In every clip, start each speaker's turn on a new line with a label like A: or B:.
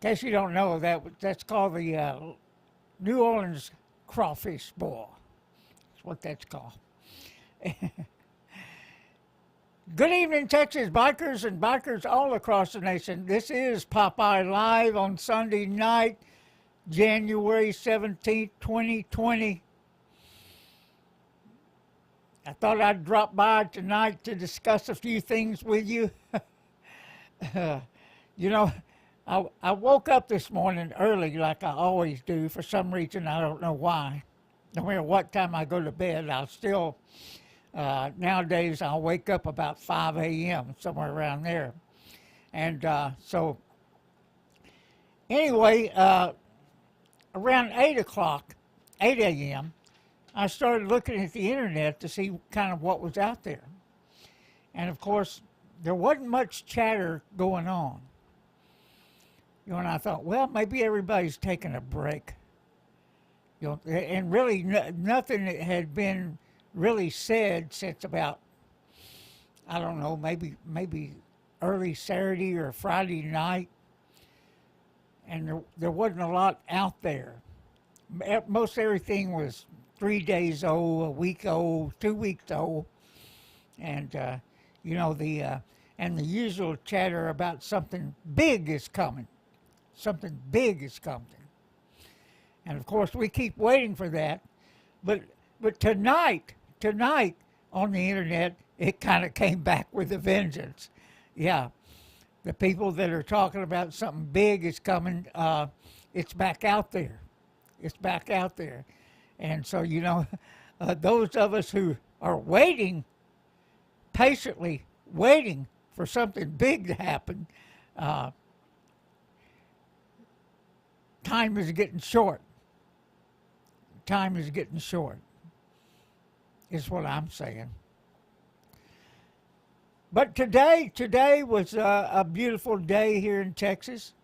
A: case you don't know, that's called the New Orleans crawfish boil. That's what that's called. Good evening, Texas bikers and bikers all across the nation. This is Popeye Live on Sunday night, January 17th, 2020. I thought I'd drop by tonight to discuss a few things with you. You know, I woke up this morning early like I always do. For some reason, I don't know why. No matter what time I go to bed, I'll still, nowadays, I'll wake up about 5 a.m., somewhere around there. And so, anyway, around 8 o'clock, 8 a.m., I started looking at the internet to see kind of what was out there. And of course, there wasn't much chatter going on. You know, and I thought, well, maybe everybody's taking a break. You know, and really nothing had been really said since about, I don't know, maybe early Saturday or Friday night. And there wasn't a lot out there. Most everything was 3 days old, a week old, 2 weeks old. And, you know, and the usual chatter about something big is coming. Something big is coming. And of course, we keep waiting for that. But tonight on the internet, it kind of came back with a vengeance. Yeah, the people that are talking about something big is coming, it's back out there. It's back out there. And so, you know, those of us who are waiting, patiently waiting for something big to happen, time is getting short. Time is getting short, is what I'm saying. But today was a beautiful day here in Texas.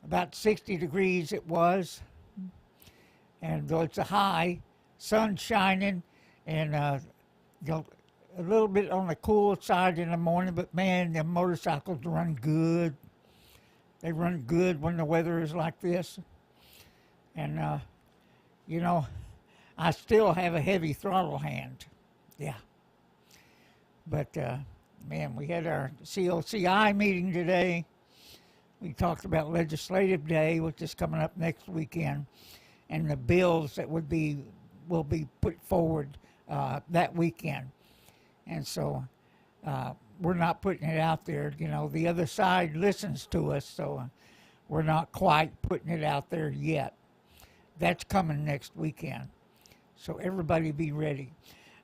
A: About 60 degrees it was. And though it's a high, sun shining, and you know, a little bit on the cool side in the morning, but man, the motorcycles run good. They run good when the weather is like this. And, you know, I still have a heavy throttle hand. Yeah. But, man, we had our COCI meeting today. We talked about Legislative Day, which is coming up next weekend, and the bills that will be put forward that weekend. And so we're not putting it out there. You know, the other side listens to us, so we're not quite putting it out there yet. That's coming next weekend. So everybody be ready.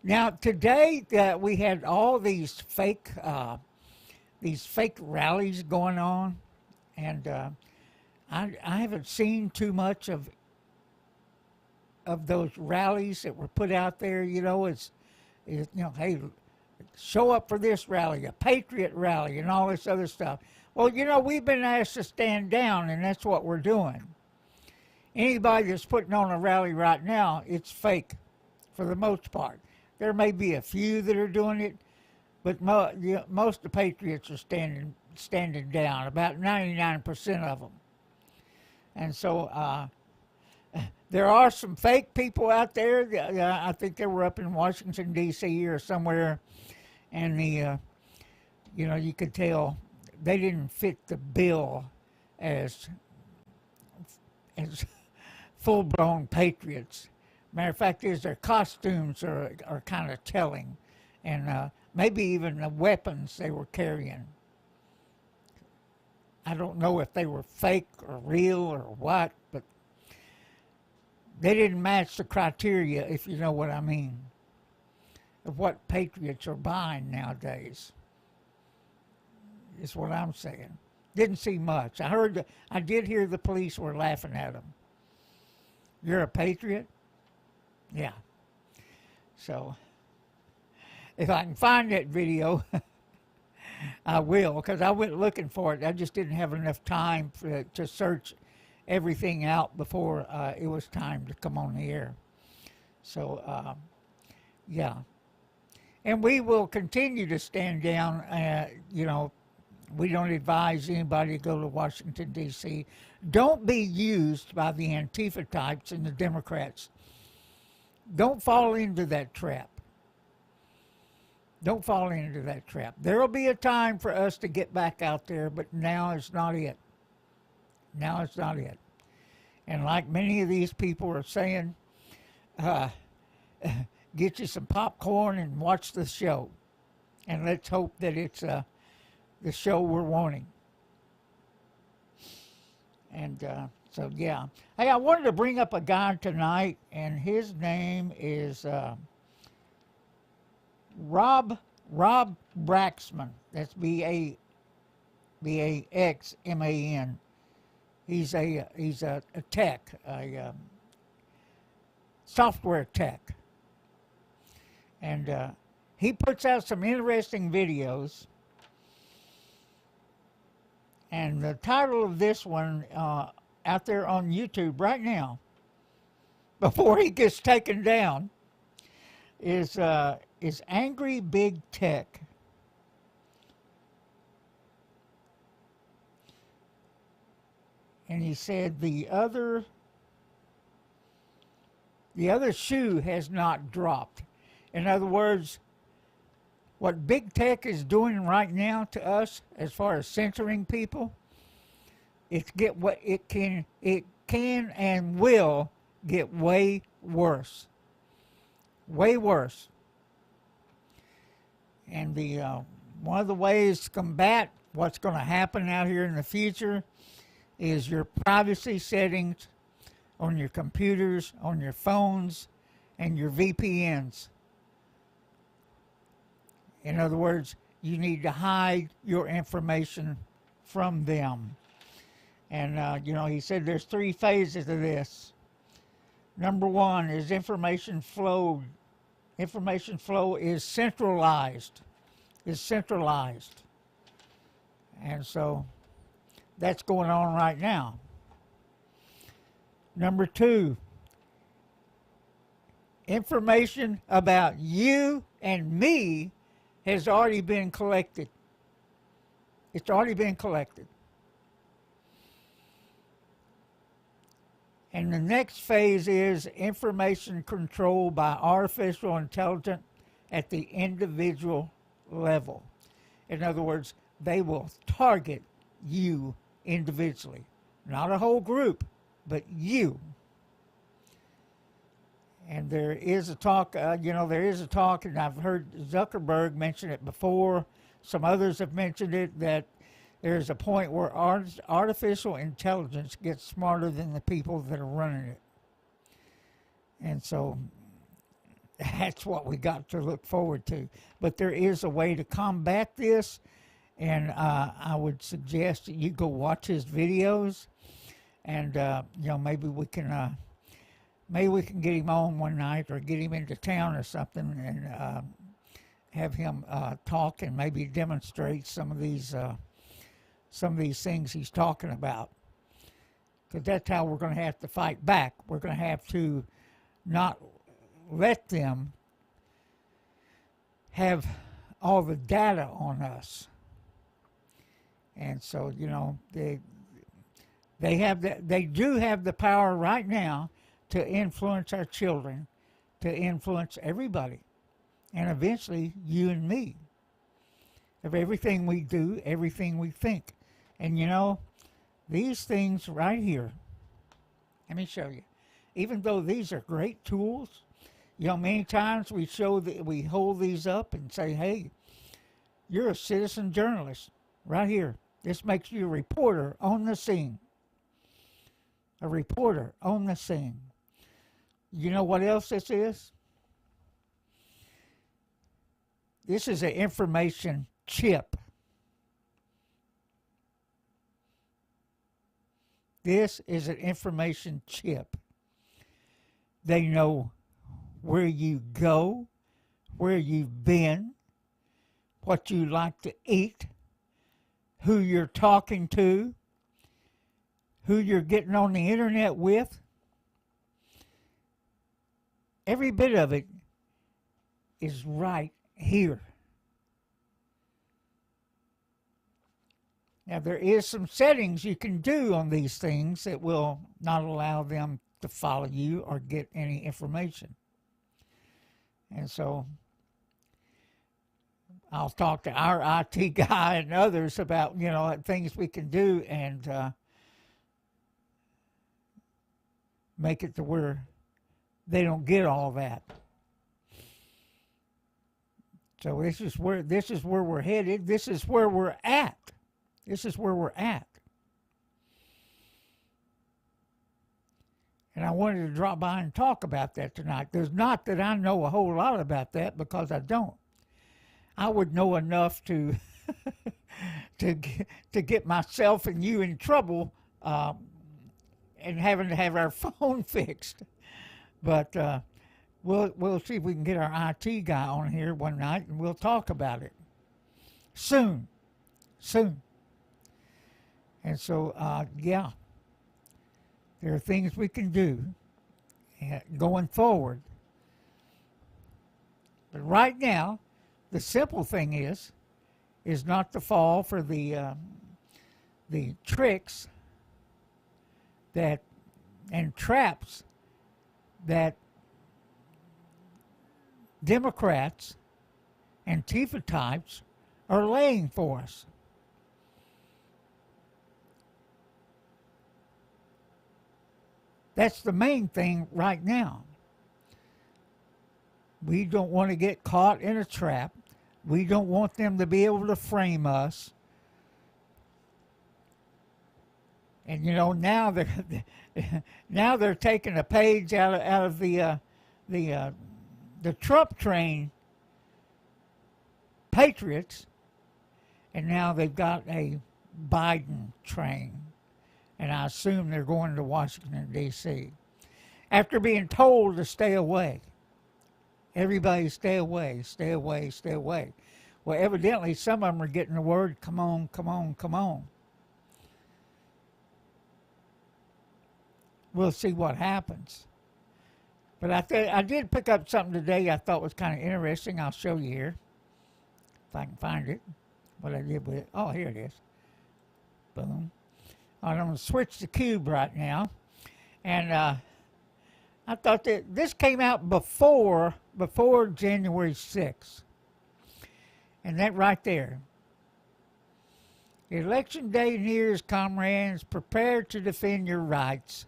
A: Now, today we had all these fake rallies going on, and I haven't seen too much of those rallies that were put out there. You know, it's you know, hey, show up for this rally, a Patriot rally, and all this other stuff. Well, you know, we've been asked to stand down, and that's what we're doing. Anybody that's putting on a rally right now, it's fake for the most part. There may be a few that are doing it, but most of the Patriots are standing down, about 99% of them. And so there are some fake people out there. I think they were up in Washington, D.C. or somewhere, and you know, you could tell they didn't fit the bill as full-blown patriots. Matter of fact is their costumes are kind of telling, and maybe even the weapons they were carrying. I don't know if they were fake or real or what, but they didn't match the criteria, if you know what I mean, of what patriots are buying nowadays, is what I'm saying. Didn't see much. I did hear the police were laughing at them. You're a patriot? Yeah. So, if I can find that video, I will, because I went looking for it. I just didn't have enough time to search everything out before it was time to come on the air. So, yeah. And we will continue to stand down, you know, We don't advise anybody to go to Washington, D.C. Don't be used by the Antifa types and the Democrats. Don't fall into that trap. Don't fall into that trap. There will be a time for us to get back out there, but now is not it. Now is not it. And like many of these people are saying, get you some popcorn and watch the show. And let's hope that it's the show we're wanting. And so, yeah. Hey, I wanted to bring up a guy tonight, and his name is Rob Braxman. That's Baxman. He's a tech, a software tech, and he puts out some interesting videos. And the title of this one out there on YouTube right now, before he gets taken down, is Angry Big Tech. And he said the other shoe has not dropped. In other words, what big tech is doing right now to us, as far as censoring people, it can and will get way worse, way worse. And the one of the ways to combat what's going to happen out here in the future is your privacy settings on your computers, on your phones, and your VPNs. In other words, you need to hide your information from them. And, he said there's 3 phases of this. Number 1 is information flow. Information flow is centralized. And so that's going on right now. Number 2, information about you and me has already been collected. It's already been collected. And the next phase is information control by artificial intelligence at the individual level. In other words, they will target you individually. Not a whole group, but you. And there is a talk, and I've heard Zuckerberg mention it before. Some others have mentioned it, that there's a point where artificial intelligence gets smarter than the people that are running it. And so that's what we got to look forward to. But there is a way to combat this, and I would suggest that you go watch his videos, and maybe we can get him on one night, or get him into town or something, and have him talk and maybe demonstrate some of these things he's talking about. Because that's how we're going to have to fight back. We're going to have to not let them have all the data on us. And so, they do have the power right now to influence our children, to influence everybody, and eventually you and me, of everything we do, everything we think. And these things right here, let me show you. Even though these are great tools, many times we hold these up and say, hey, you're a citizen journalist right here. This makes you a reporter on the scene. A reporter on the scene. You know what else this is? This is an information chip. This is an information chip. They know where you go, where you've been, what you like to eat, who you're talking to, who you're getting on the internet with. Every bit of it is right here. Now, there is some settings you can do on these things that will not allow them to follow you or get any information. And so I'll talk to our IT guy and others about, things we can do and make it to where they don't get all that. So this is where we're headed. This is where we're at. This is where we're at. And I wanted to drop by and talk about that tonight. There's not that I know a whole lot about that, because I don't. I would know enough to to get myself and you in trouble and having to have our phone fixed. But we'll see if we can get our IT guy on here one night, and we'll talk about it soon. And so, yeah, there are things we can do going forward. But right now, the simple thing is not to fall for the tricks and traps that Democrats, Antifa types, are laying for us. That's the main thing right now. We don't want to get caught in a trap. We don't want them to be able to frame us. And now they're taking a page out of the Trump train Patriots, and now they've got a Biden train. And I assume they're going to Washington, D.C. after being told to stay away. Everybody stay away, stay away, stay away. Well, evidently some of them are getting the word, come on, come on, come on. We'll see what happens. But I did pick up something today I thought was kind of interesting. I'll show you here, if I can find it, what I did with it. Oh, here it is. Boom. I'm going to switch the cube right now. And I thought that this came out before January 6th. And that right there. Election day nears, comrades. Prepare to defend your rights.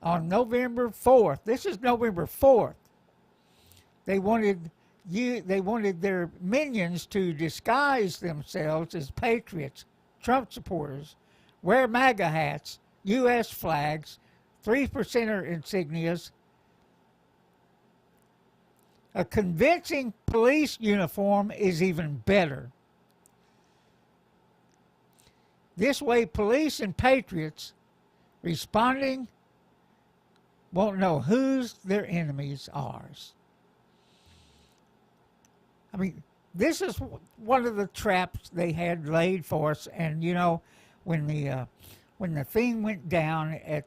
A: On November 4th. This is November 4th. They wanted their minions to disguise themselves as patriots, Trump supporters, wear MAGA hats, U.S. flags, 3%er insignias, a convincing police uniform is even better. This way, police and patriots responding won't know whose their enemies are. I mean, this is one of the traps they had laid for us, and when the thing went down at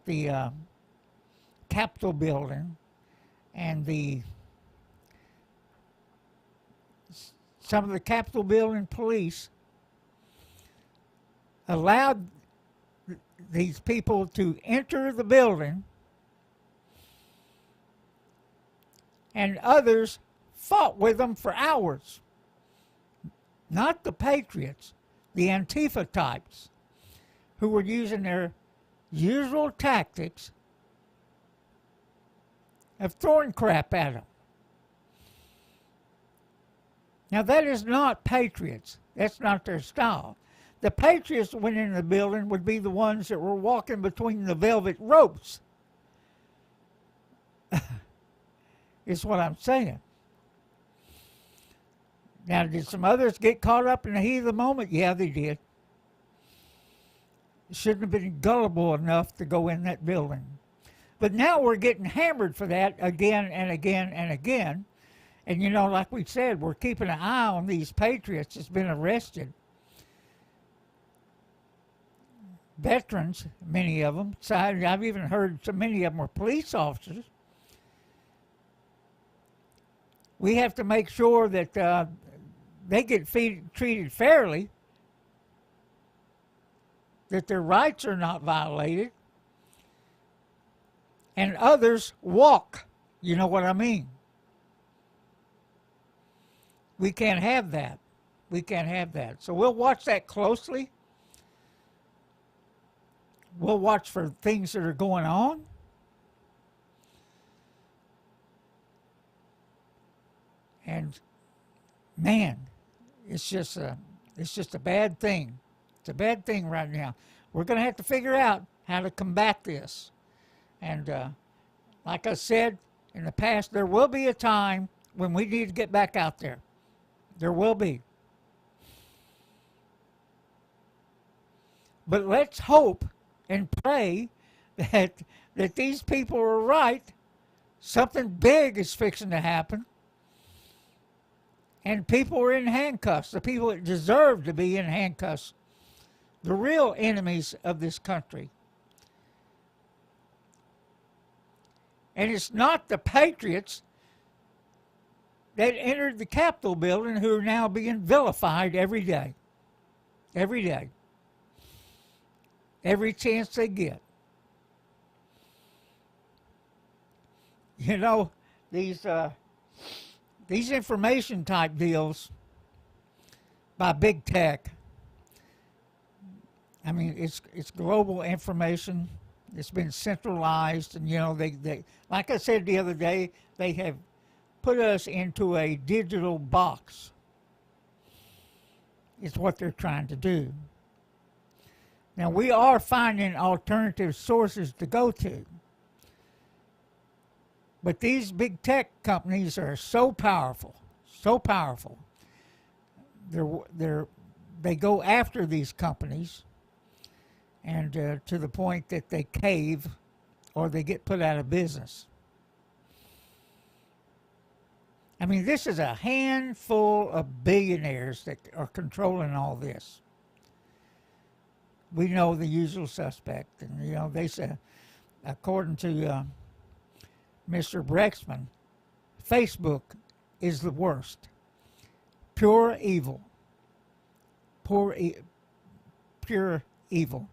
A: the Capitol building, and some of the Capitol building police allowed these people to enter the building, and others fought with them for hours. Not the patriots, the Antifa types, who were using their usual tactics of throwing crap at them. Now, that is not patriots. That's not their style. The patriots that went in the building would be the ones that were walking between the velvet ropes. Is what I'm saying. Now, did some others get caught up in the heat of the moment? Yeah, they did. Shouldn't have been gullible enough to go in that building. But now we're getting hammered for that again and again and again. And, like we said, we're keeping an eye on these patriots that's been arrested. Veterans, many of them. I've even heard so many of them were police officers. We have to make sure that they get treated fairly that their rights are not violated, and others walk. You know what I mean? We can't have that. We can't have that. So we'll watch that closely. We'll watch for things that are going on. And man, it's just a bad thing. It's a bad thing right now. We're going to have to figure out how to combat this. And like I said in the past, there will be a time when we need to get back out there. There will be. But let's hope and pray that these people are right. Something big is fixing to happen. And people are in handcuffs. The people that deserve to be in handcuffs. The real enemies of this country. And it's not the Patriots that entered the Capitol building who are now being vilified every day. Every day. Every chance they get. You know, these information type deals by big tech, I mean, it's global information. It's been centralized, and you know, they like I said the other day, they have put us into a digital box. It's what they're trying to do. Now, we are finding alternative sources to go to. But these big tech companies are so powerful, so powerful. They go after these companies, and to the point that they cave or they get put out of business. I mean, this is a handful of billionaires that are controlling all this. We know the usual suspect, and you know, they say, according to Mr. Brexman, Facebook is the worst. Pure evil. Pure evil.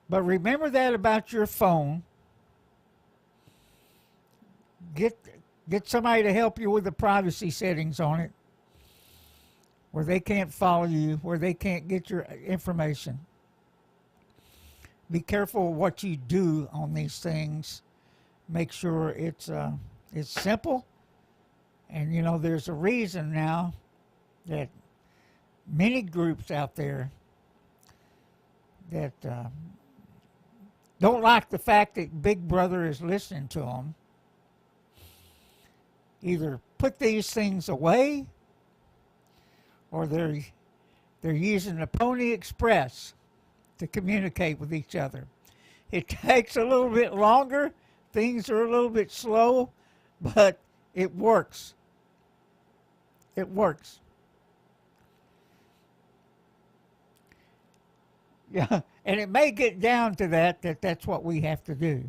A: But remember that about your phone. Get somebody to help you with the privacy settings on it, where they can't follow you, where they can't get your information. Be careful what you do on these things. Make sure it's simple. And you know, there's a reason now that many groups out there that don't like the fact that Big Brother is listening to them. Either put these things away, or they're using the Pony Express to communicate with each other. It takes a little bit longer. Things are a little bit slow, but it works. It works. Yeah, and it may get down to that's what we have to do.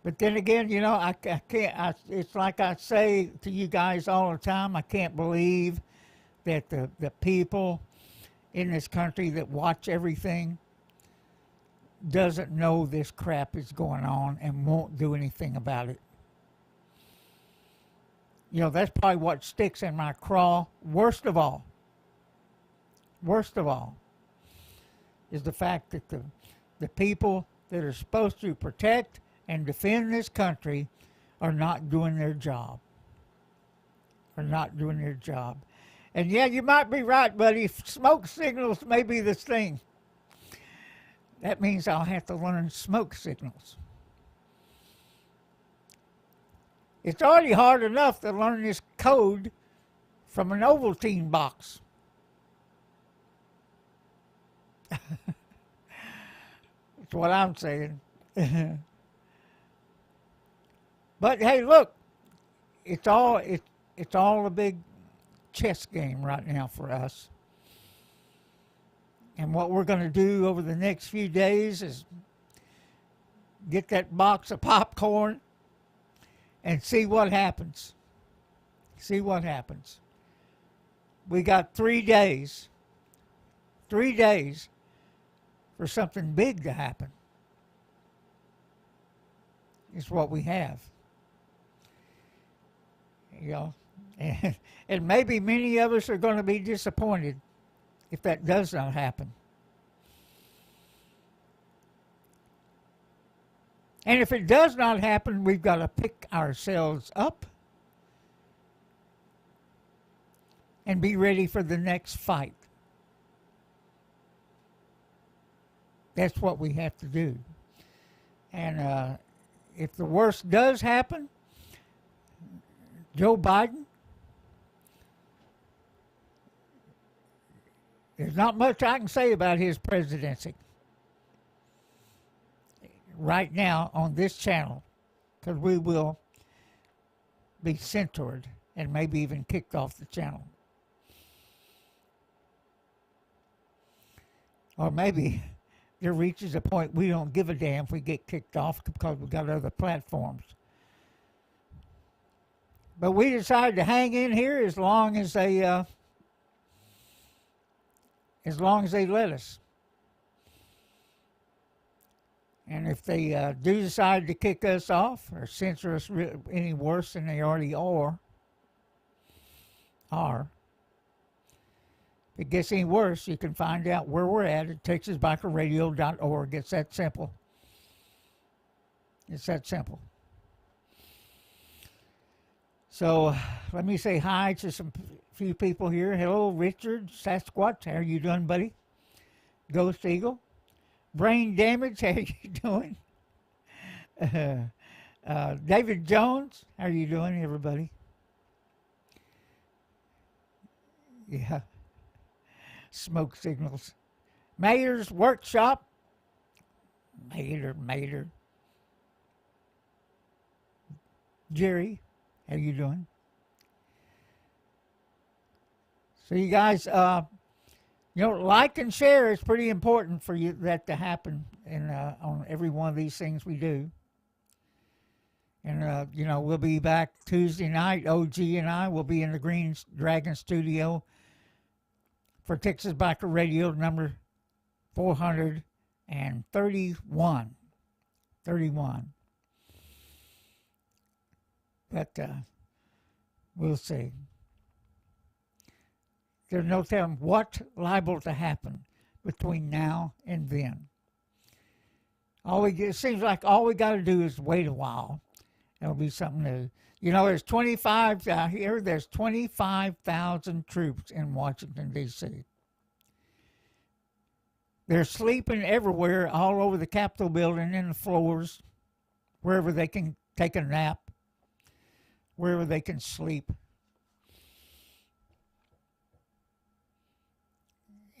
A: But then again, you know, I can't. It's like I say to you guys all the time. I can't believe that the people in this country that watch everything doesn't know this crap is going on and won't do anything about it. You know, that's probably what sticks in my craw. Worst of all, is the fact that the people that are supposed to protect and defend this country are not doing their job. And yeah, you might be right, buddy. Smoke signals may be this thing. That means I'll have to learn smoke signals. It's already hard enough to learn this code from an Ovaltine box. That's what I'm saying. But hey, look, it's all a big chess game right now for us. And what we're going to do over the next few days is get that box of popcorn and see what happens. See what happens. We got 3 days. 3 days for something big to happen. It's what we have. You know, and maybe many of us are going to be disappointed if that does not happen. And if it does not happen, we've got to pick ourselves up and be ready for the next fight. That's what we have to do. And if the worst does happen, Joe Biden, there's not much I can say about his presidency right now on this channel, because we will be censored and maybe even kicked off the channel. Or maybe there reaches a point we don't give a damn if we get kicked off because we've got other platforms. But we decided to hang in here as long as they let us. And if they do decide to kick us off or censor us any worse than they already are, if it gets any worse, you can find out where we're at TexasBikerRadio.org. It's that simple. It's that simple. So let me say hi to some few people here. Hello, Richard Sasquatch. How are you doing, buddy? Ghost Eagle. Brain Damage. How are you doing? David Jones. How are you doing, everybody? Yeah. Smoke signals. Mayor's Workshop. Mayor. Jerry, how you doing? So you guys, like and share is pretty important for you that to happen on every one of these things we do. And, we'll be back Tuesday night. OG and I will be in the Green Dragon studio for Texas Biker Radio number 431. 31. But we'll see. There's no telling what's liable to happen between now and then. It seems like all we got to do is wait a while. It'll be something new. There's 25,000 troops in Washington, D.C. They're sleeping everywhere, all over the Capitol building, in the floors, wherever they can take a nap, wherever they can sleep.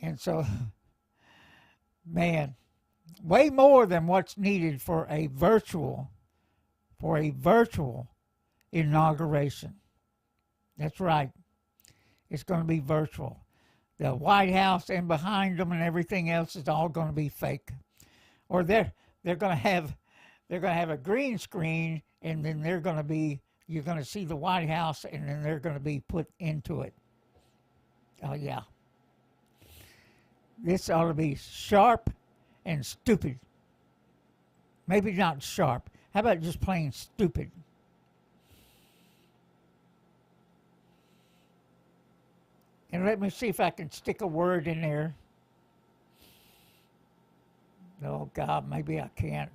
A: And so, man, way more than what's needed for a virtual inauguration. That's right. It's going to be virtual. The White House and behind them and everything else is all going to be fake. Or they're going to have a green screen, and then you're going to see the White House, and then they're going to be put into it. Oh yeah. This ought to be sharp and stupid. Maybe not sharp. How about just plain stupid? And let me see if I can stick a word in there. Oh, God, maybe I can't.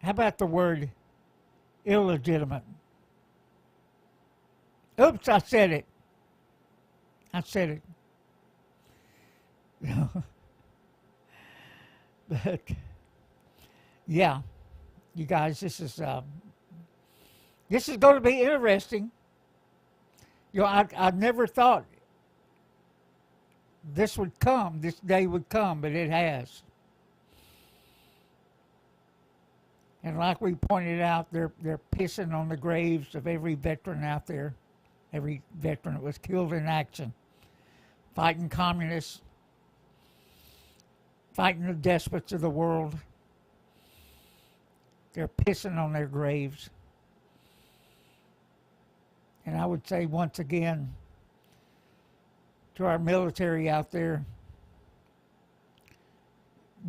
A: How about the word illegitimate? Oops, I said it. But, yeah, you guys, this is going to be interesting. I never thought this day would come, but it has. And like we pointed out, they're pissing on the graves of every veteran out there, every veteran that was killed in action, fighting communists, fighting the despots of the world. They're pissing on their graves. And I would say once again to our military out there,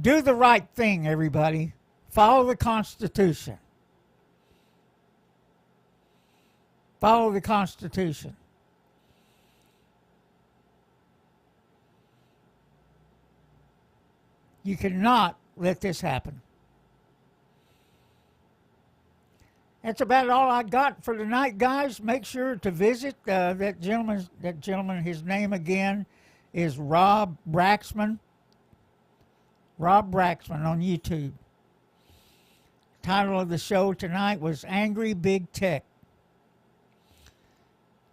A: do the right thing, everybody. Follow the Constitution. Follow the Constitution. You cannot let this happen. That's about all I got for tonight, guys. Make sure to visit that gentleman. His name again is Rob Braxman. Rob Braxman on YouTube. Title of the show tonight was Angry Big Tech.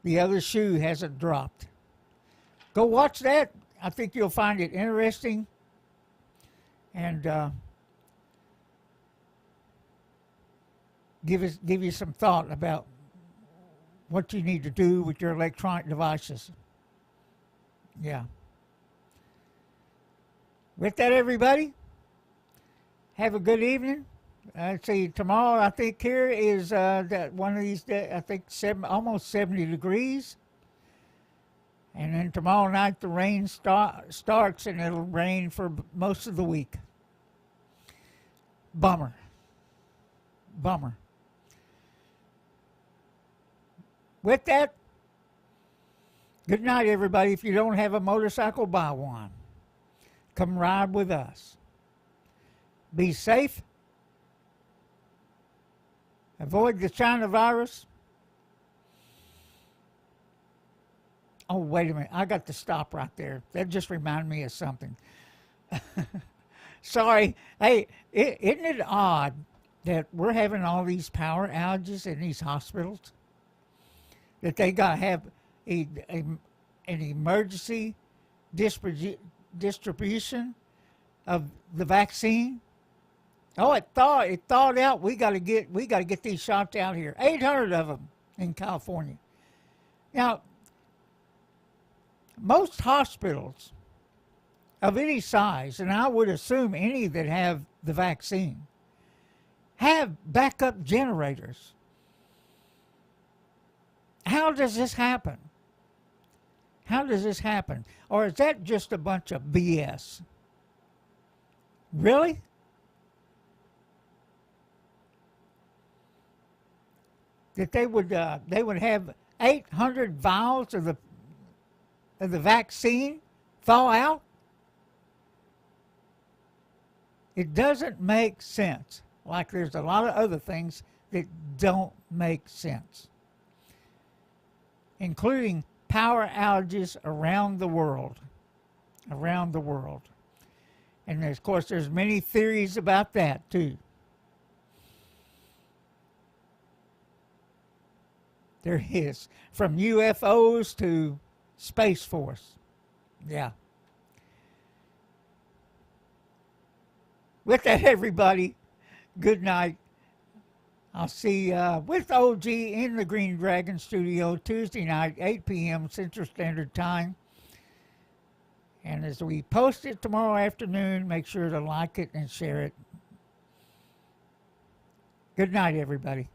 A: The other shoe hasn't dropped. Go watch that. I think you'll find it interesting. And give you some thought about what you need to do with your electronic devices. Yeah. With that, everybody, have a good evening. Let's see, tomorrow I think here is that one of these days, I think almost 70 degrees. And then tomorrow night the rain starts, and it'll rain for most of the week. Bummer. Bummer. With that, good night, everybody. If you don't have a motorcycle, buy one. Come ride with us. Be safe. Avoid the China virus. Oh, wait a minute. I got to stop right there. That just reminded me of something. Sorry. Hey, isn't it odd that we're having all these power outages in these hospitals? That they got to have an emergency distribution of the vaccine? Oh, it thawed out. We got to get these shots out here. 800 of them in California. Now, most hospitals of any size, and I would assume any that have the vaccine, have backup generators. How does this happen? How does this happen? Or is that just a bunch of BS? Really? That they would have 800 vials of the vaccine thaw out? It doesn't make sense. Like there's a lot of other things that don't make sense, including power outages around the world. Around the world. And of course, there's many theories about that too. There is. From UFOs to Space Force. Yeah. With that, everybody, good night. I'll see with OG in the Green Dragon Studio Tuesday night, 8 p.m. Central Standard Time. And as we post it tomorrow afternoon, make sure to like it and share it. Good night, everybody.